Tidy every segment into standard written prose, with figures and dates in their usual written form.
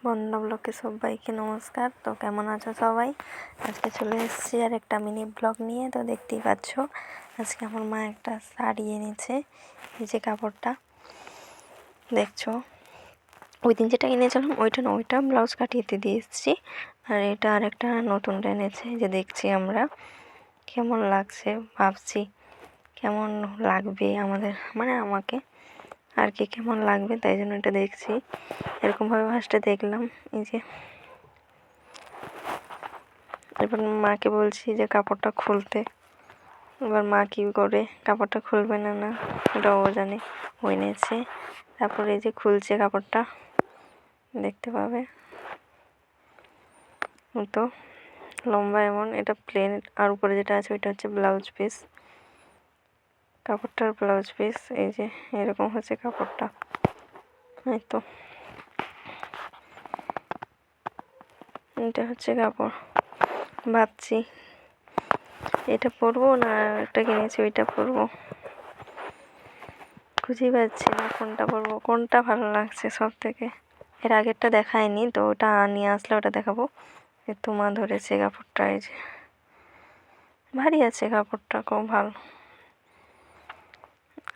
বন্ধনা ব্লগে সবাইকে নমস্কার। তো কেমন আছো সবাই? আজকে চলে এসেছি আর একটা মিনি ব্লগ নিয়ে। তো দেখতেই পাচ্ছ আজকে আমার মা একটা শাড়ি এনেছে। এই যে কাপড়টা দেখছো, ওই দিন যেটা কিনেছিলাম ওইটা না, ওইটা ব্লাউজ কাটিয়ে দিয়ে এসেছি। আর এটা আর একটা নতুনটা এনেছে, যে দেখছি আমরা কেমন লাগছে, ভাবছি কেমন লাগবে আমাদের, মানে আমাকে আর কি কেমন লাগবে, তাই জন্য এটা দেখছি। এরকমভাবে ফার্স্টে দেখলাম, এই যে এবার মাকে বলছি যে কাপড়টা খুলতে। এবার মা কী করে কাপড়টা খুলবে না না এটা ও জানে, ও এনেছে। তারপরে এই যে খুলছে কাপড়টা, দেখতে পাবে। তো লম্বা এমন, এটা প্লেন, আর উপরে যেটা আছে ওইটা হচ্ছে ব্লাউজ পিস, কাপড়টার ব্লাউজ পিস। এই যে এরকম হচ্ছে কাপড়টা, এই তো এটা হচ্ছে কাপড়। ভাবছি এটা পরবো না একটা কিনেছি ওইটা পরবো, খুঁজেই পাচ্ছি না কোনটা পরবো, কোনটা ভালো লাগছে সব থেকে। এর আগেরটা দেখায়নি, তো ওটা নিয়ে আসলে ওটা দেখাবো। তোমা ধরেছে কাপড়টা, এই যে ভারী আছে কাপড়টা, খুব ভালো।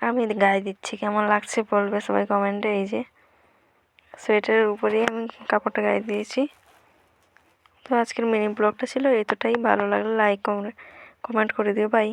আমি গায়ে দিচ্ছি, কেমন লাগছে বলবে সবাই কমেন্টে। এই যে সোয়েটারের উপরেই আমি কাপড়টা গায়ে দিয়েছি। তো আজকের মিনি ব্লগটা ছিল এতটাই। ভালো লাগলে লাইক কমেন্ট করে দিও। বাই।